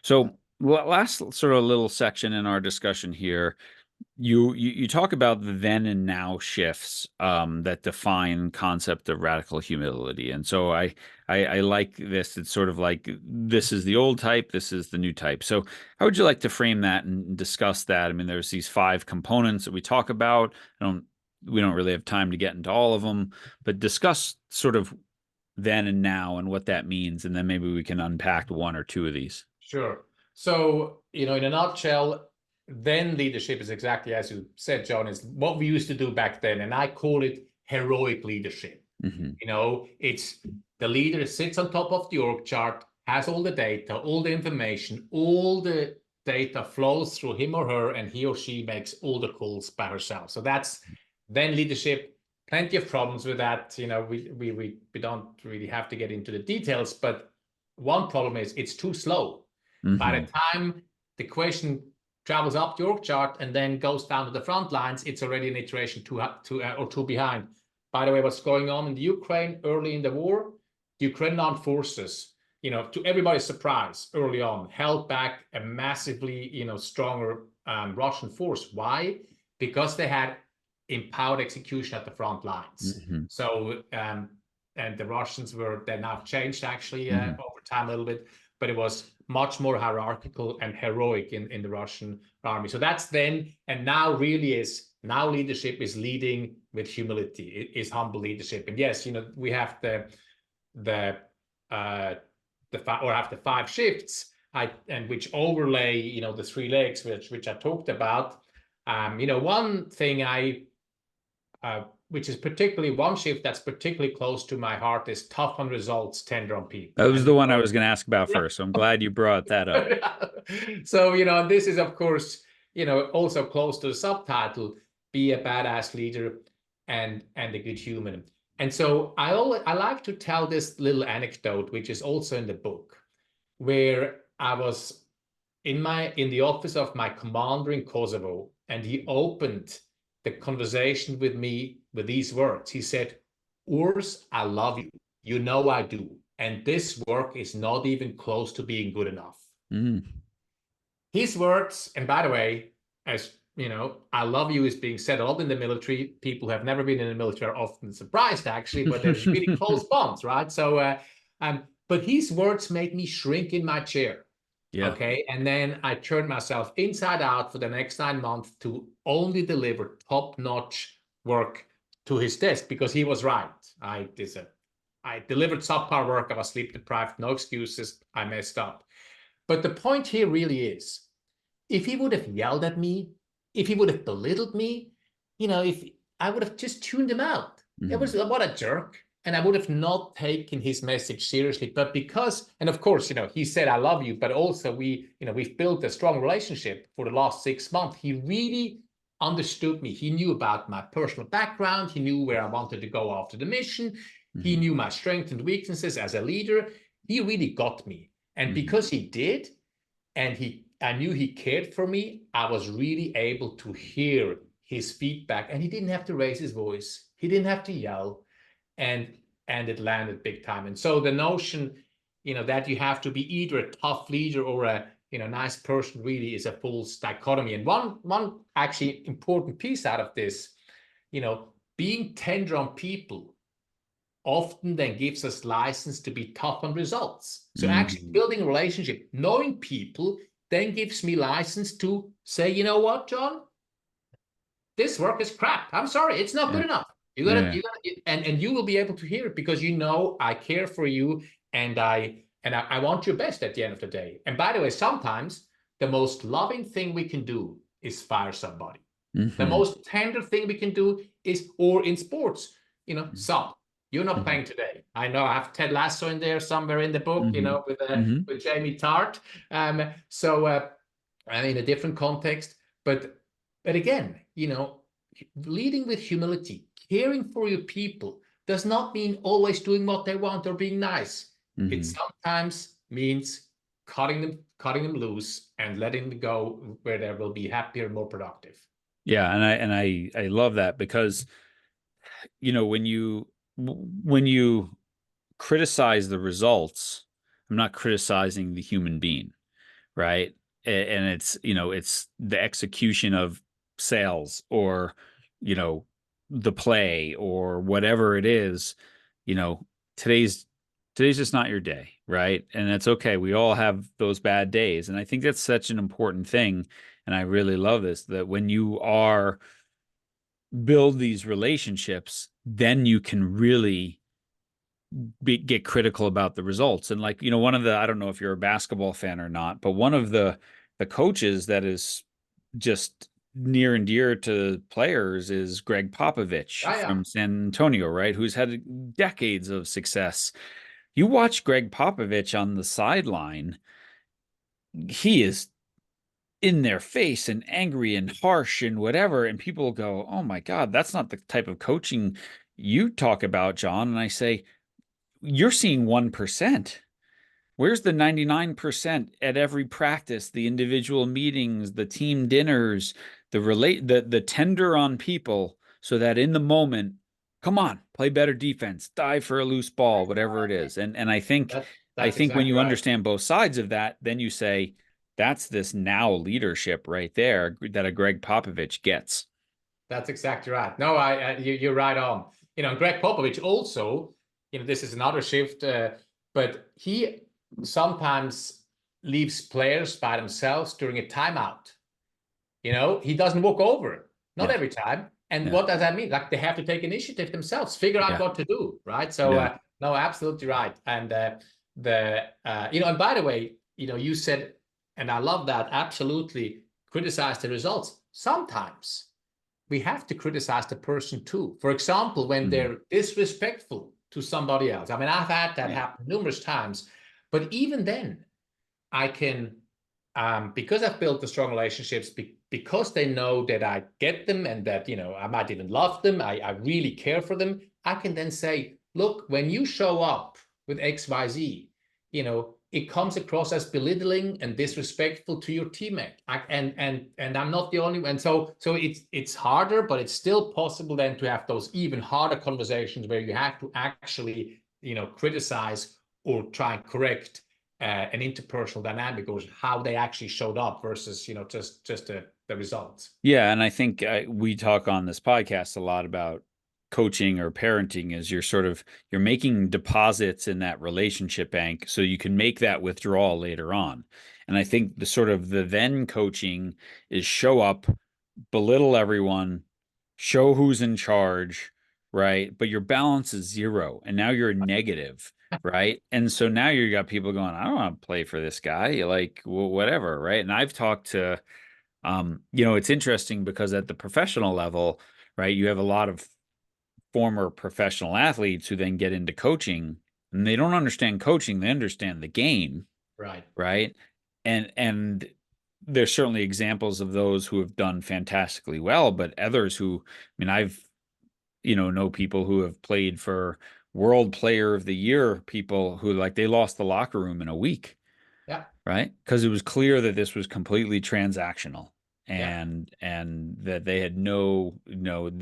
So last sort of little section in our discussion here, you talk about the then and now shifts that define concept of radical humility. And so I like this. It's sort of like, this is the old type, this is the new type. So how would you like to frame that and discuss that? I mean, there's these 5 components that we talk about. We don't really have time to get into all of them, but discuss sort of then and now and what that means. And then maybe we can unpack 1 or 2 of these. Sure. So, in a nutshell, then leadership is exactly as you said, John, is what we used to do back then. And I call it heroic leadership. It's the leader sits on top of the org chart, has all the data, all the information, all the data flows through him or her, and he or she makes all the calls by herself. So that's then leadership. Plenty of problems with that. We don't really have to get into the details, but one problem is it's too slow. By the time the question travels up the org chart and then goes down to the front lines, it's already an iteration two behind. By the way, what's going on in the Ukraine early in the war, the Ukrainian armed forces, to everybody's surprise, early on, held back a massively, stronger Russian force. Why? Because they had empowered execution at the front lines. So, and the Russians they're now changed actually over time a little bit, but it was much more hierarchical and heroic in the Russian army. So that's then, and now leadership is leading with humility. It is humble leadership. And yes, we have the 5 shifts, and which overlay, the 3 legs, which I talked about. One thing which is particularly one shift that's particularly close to my heart is tough on results, tender on people. That was the one I was going to ask about first. So I'm glad you brought that up. So, this is, of course, also close to the subtitle, be a badass leader and a good human. And so I like to tell this little anecdote, which is also in the book, where I was in the office of my commander in Kosovo, and he opened the conversation with me with these words. He said, "Urs, I love you. You know I do. And this work is not even close to being good enough." His words, and by the way, as I love you is being said a lot in the military. People who have never been in the military are often surprised, actually, but there's really close bonds, right? So, but his words made me shrink in my chair. Yeah. Okay. And then I turned myself inside out for the next 9 months to only deliver top-notch work to his desk, because he was right. I delivered subpar work. I was sleep deprived. No excuses. I messed up. But the point here really is, if he would have yelled at me, if he would have belittled me, if I would have just tuned him out. It was, what a jerk. And I would have not taken his message seriously. But because, and of course, he said, "I love you," but also we've built a strong relationship for the last 6 months. He really understood me. He knew about my personal background. He knew where I wanted to go after the mission. He Hmm. knew my strengths and weaknesses as a leader. He really got me. And Hmm. because he did, and I knew he cared for me, I was really able to hear his feedback. And he didn't have to raise his voice. He didn't have to yell. And it landed big time. And so the notion, that you have to be either a tough leader or a nice person really is a false dichotomy. And one actually important piece out of this, being tender on people often then gives us license to be tough on results. So actually Hmm. building a relationship, knowing people, then gives me license to say, you know what, John, this work is crap. I'm sorry, it's not Yeah. good enough. Yeah. You gotta, and you will be able to hear it because I care for you, and I want your best at the end of the day. And by the way, sometimes the most loving thing we can do is fire somebody. The Hmm. most tender thing we can do is, or in sports, sub. You're not Hmm. playing today. I know I have Ted Lasso in there somewhere in the book, Hmm. with Jamie Tart. So in a different context, but again, leading with humility, caring for your people does not mean always doing what they want or being nice. It Hmm. sometimes means cutting them loose and letting them go where they will be happier, more productive. Yeah, and I love that because when you criticize the results, I'm not criticizing the human being, right? And it's the execution of sales or you know the play or whatever it is. You know, today's today's just not your day, right? And that's okay. We all have those bad days, and I think that's such an important thing. And I really love this that when you are build these relationships, then you can really get critical about the results. And like, one of the, I don't know if you're a basketball fan or not, but one of the coaches that is just near and dear to players is Greg Popovich Yeah, yeah. from San Antonio, right? Who's had decades of success. You watch Greg Popovich on the sideline, he is in their face and angry and harsh and whatever. And people go, oh my God, that's not the type of coaching you talk about, John. And I say, you're seeing 1%. Where's the 99% at every practice, the individual meetings, the team dinners, the tender on people so that in the moment, come on, play better defense, dive for a loose ball, whatever it is. And I think I That's think when exactly you right. understand both sides of that, then you say that's this now leadership right there that a Greg Popovich gets. That's exactly right. No, you're right on. Greg Popovich also, this is another shift, but he sometimes leaves players by themselves during a timeout. He doesn't walk over, not Yeah. every time. And Yeah. what does that mean? Like they have to take initiative themselves, figure out Yeah. what to do, right? So, Yeah. no, absolutely right. And and by the way, you said, and I love that, absolutely criticize the results. Sometimes we have to criticize the person too. For example, when Mhm. they're disrespectful to somebody else. I mean, I've had that Yeah. happen numerous times, but even then, I can, because I've built the strong relationships, because they know that I get them and that, I might even love them, I really care for them, I can then say, look, when you show up with XYZ, it comes across as belittling and disrespectful to your teammate. And I'm not the only one. So it's harder, but it's still possible then to have those even harder conversations where you have to actually, criticize or try and correct an interpersonal dynamic or how they actually showed up versus just the results. Yeah, and I think we talk on this podcast a lot about coaching or parenting is you're making deposits in that relationship bank so you can make that withdrawal later on. And I think the then coaching is show up, belittle everyone, show who's in charge, right? But your balance is zero, and now you're negative, right? And so now you got people going, I don't want to play for this guy, like whatever, right? And I've talked to it's interesting because at the professional level, right, you have a lot of former professional athletes who then get into coaching and they don't understand coaching, they understand the game, Right. right? And there's certainly examples of those who have done fantastically well, but others who, I mean, I've know people who have played for world player of the year people who like they lost the locker room in a week, Yeah. right? Because it was clear that this was completely transactional Yeah. and that they had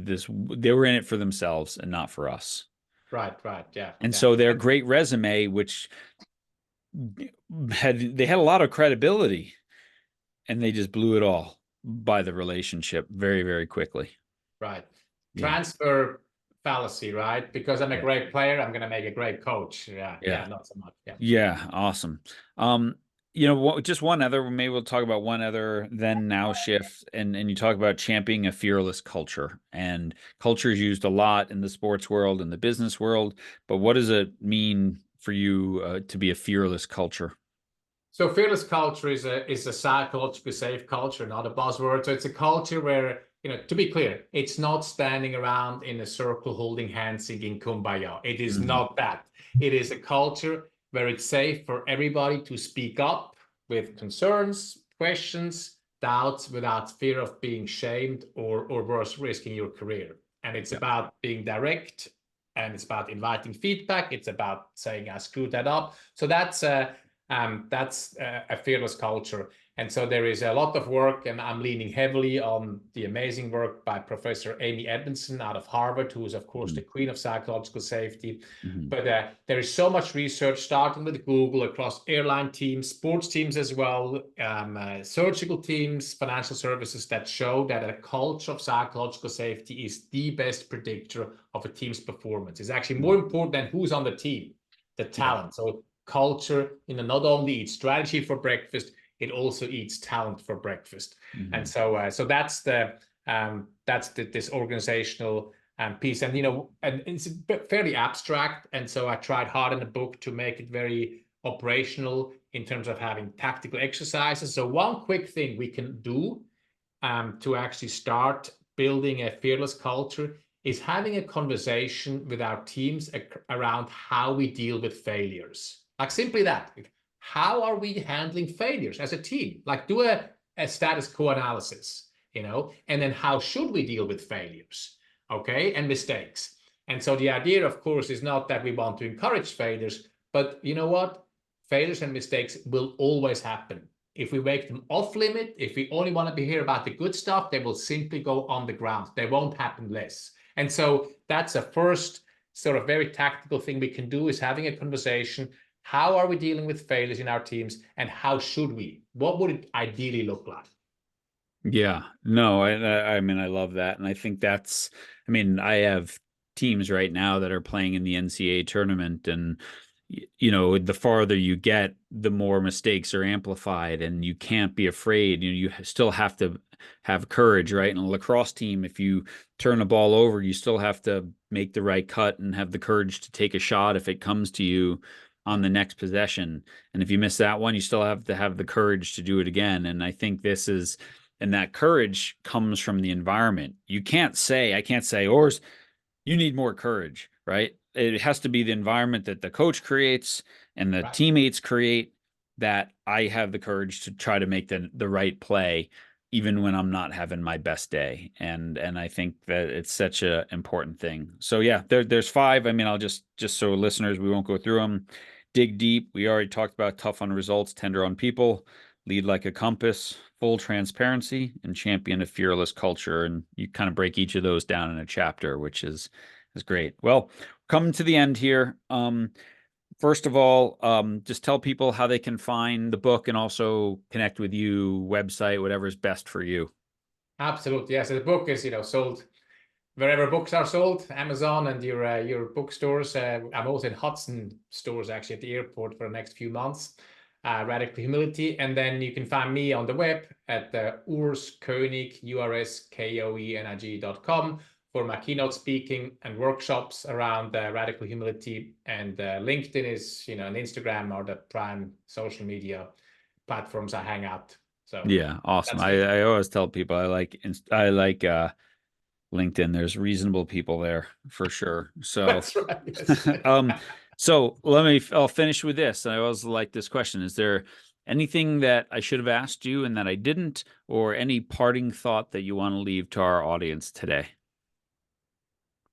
this they were in it for themselves and not for us. Right. Right. Yeah. And Yeah. so their great resume, which they had a lot of credibility, and they just blew it all by the relationship very, very quickly. Right. Yeah. Transfer fallacy, right? Because I'm a Yeah. great player, I'm going to make a great coach. Yeah. Yeah. Yeah. Not so much. Yeah. Yeah, awesome. Um, just one other, maybe we'll talk about one other then now shift and you talk about championing a fearless culture. And culture is used a lot in the sports world and the business world, but what does it mean for you to be a fearless culture? So fearless culture is a psychologically safe culture, not a buzzword. So it's a culture where, to be clear, it's not standing around in a circle holding hands singing Kumbaya. It is Hmm. not that. It is a culture where it's safe for everybody to speak up with concerns, questions, doubts without fear of being shamed or worse, risking your career. And it's Yeah. about being direct and it's about inviting feedback. It's about saying, I screwed that up. So that's a fearless culture. And so there is a lot of work, and I'm leaning heavily on the amazing work by Professor Amy Edmondson out of Harvard, who is, of course, the queen of psychological safety. Hmm. But there is so much research, starting with Google, across airline teams, sports teams as well, surgical teams, financial services, that show that a culture of psychological safety is the best predictor of a team's performance. It's actually more important than who's on the team, the Yeah. talent. So culture, not only eats strategy for breakfast, it also eats talent for breakfast. And Hmm. so that's this organizational piece. And and it's fairly abstract. And so I tried hard in the book to make it very operational in terms of having tactical exercises. So one quick thing we can do to actually start building a fearless culture is having a conversation with our teams around how we deal with failures. Like simply that. How are we handling failures as a team? Like do a status quo analysis, and then how should we deal with failures, okay, and mistakes. And so the idea, of course, is not that we want to encourage failures, but you know what? Failures and mistakes will always happen. If we make them off limit, if we only want to hear about the good stuff, they will simply go on the ground. They won't happen less. And so that's a first sort of very tactical thing we can do, is having a conversation. How are we dealing with failures in our teams, and how should we? What would it ideally look like? Yeah, no, I mean, I love that. And I think I mean, I have teams right now that are playing in the NCAA tournament. And, the farther you get, the more mistakes are amplified and you can't be afraid. You still have to have courage, right? In a lacrosse team, if you turn a ball over, you still have to make the right cut and have the courage to take a shot if it comes to you on the next possession. And if you miss that one, you still have to have the courage to do it again. And I think and that courage comes from the environment. I can't say, Ors, you need more courage, right? It has to be the environment that the coach creates and the Right. teammates create, that I have the courage to try to make the right play, even when I'm not having my best day. And I think that it's such an important thing. So yeah, there's five. I mean, I'll just so listeners, we won't go through them. Dig deep. We already talked about tough on results, tender on people, lead like a compass, full transparency, and champion a fearless culture. And you kind of break each of those down in a chapter, which is great. Well, coming to the end here. First of all, just tell people how they can find the book and also connect with you, website, whatever's best for you. Absolutely. Yeah. So the book is, sold wherever books are sold, Amazon and your bookstores. I'm also in Hudson stores actually at the airport for the next few months. Radical Humility, and then you can find me on the web at Urs Koenig, URSKOENIG.com for my keynote speaking and workshops around radical humility. And LinkedIn is, and Instagram are the prime social media platforms I hang out. So Yeah, awesome. that's me. I always tell people I like LinkedIn. There's reasonable people there for sure. So That's right. Yes. um I'll finish with this. I always like this question. Is there anything that I should have asked you and that I didn't, or any parting thought that you want to leave to our audience today?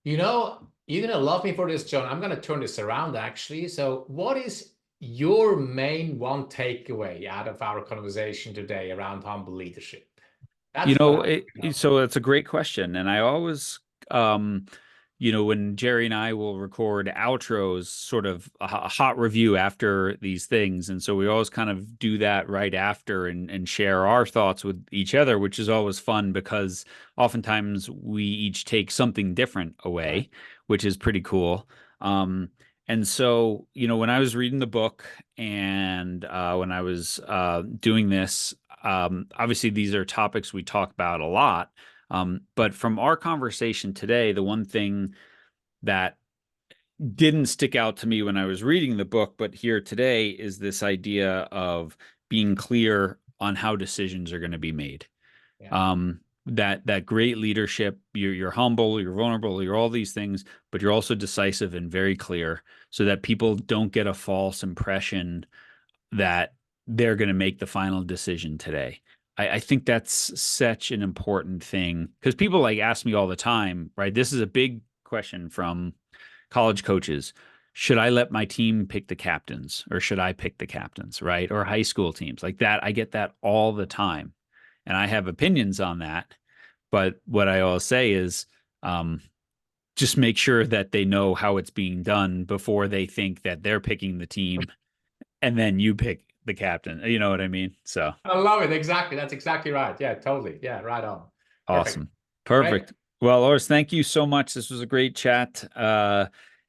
You know, You're gonna love me for this, John. I'm gonna turn this around actually. So, what is your main one takeaway out of our conversation today around humble leadership? You That's what I know, want to know. so it's a great question. And I always, when Jerry and I will record outros, sort of a hot review after these things. And so we always kind of do that right after and share our thoughts with each other, which is always fun because oftentimes we each take something different Right. away, which is pretty cool. Um, and so, when I was reading the book and when I was doing this, obviously these are topics we talk about a lot. But from our conversation today, the one thing that didn't stick out to me when I was reading the book, but here today is this idea of being clear on how decisions are going to be made. Yeah. That great leadership, you're humble, you're vulnerable, you're all these things, but you're also decisive and very clear so that people don't get a false impression that they're going to make the final decision today. I think that's such an important thing because people like ask me all the time, right? This is a big question from college coaches. Should I let my team pick the captains or should I pick the captains, right? Or high school teams like that. I get that all the time. And I have opinions on that. But what I always say is um, just make sure that they know how it's being done before they think that they're picking the team and then you pick the captain. You know what I mean? So I love it. Exactly. That's exactly right. Yeah, totally. Yeah, right on. Perfect. awesome. Great. Perfect. Well, Urs, thank you so much. This was a great chat.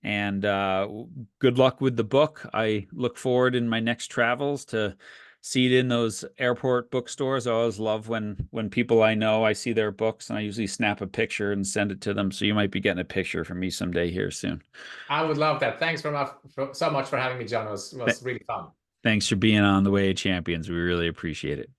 And good luck with the book. I look forward in my next travels to see it in those airport bookstores. I always love when people I know, I see their books and I usually snap a picture and send it to them. So you might be getting a picture from me someday here soon. I would love that. Thanks so much for having me, John. It was really fun. Thanks for being on the Way of Champions. We really appreciate it.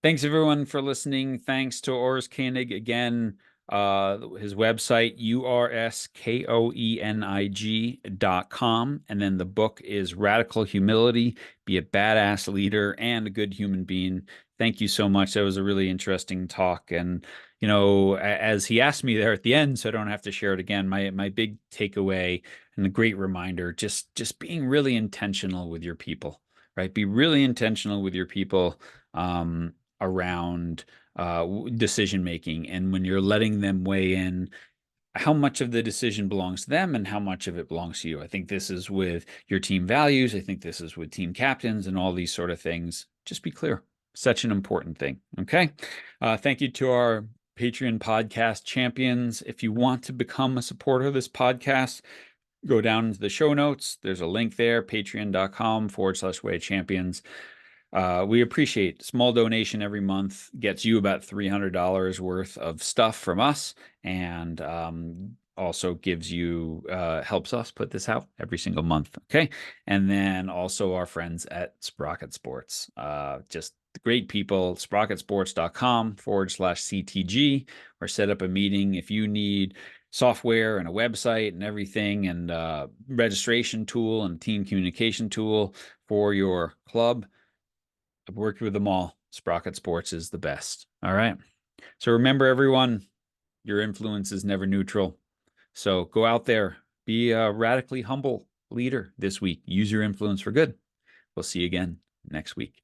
Thanks everyone for listening. Thanks to Urs Koenig again. His website, urskoenig.com. And then the book is Radical Humility, Be a Badass Leader and a Good Human Being. Thank you so much. That was a really interesting talk. And, as he asked me there at the end, so I don't have to share it again, my big takeaway and a great reminder, just being really intentional with your people, right? Be really intentional with your people. Around decision making. And when you're letting them weigh in, how much of the decision belongs to them and how much of it belongs to you. I think this is with your team values. I think this is with team captains and all these sort of things. Just be clear. Such an important thing. Okay. Thank you to our Patreon podcast champions. If you want to become a supporter of this podcast, go down into the show notes. There's a link there, patreon.com/way champions. We appreciate small donation every month gets you about $300 worth of stuff from us and also gives you helps us put this out every single month. Okay. And then also our friends at Sprocket Sports, just great people, sprocketsports.com/CTG, or set up a meeting if you need software and a website and everything and registration tool and team communication tool for your club. I've worked with them all. Sprocket Sports is the best. All right. So remember, everyone, your influence is never neutral. So go out there, be a radically humble leader this week. Use your influence for good. We'll see you again next week.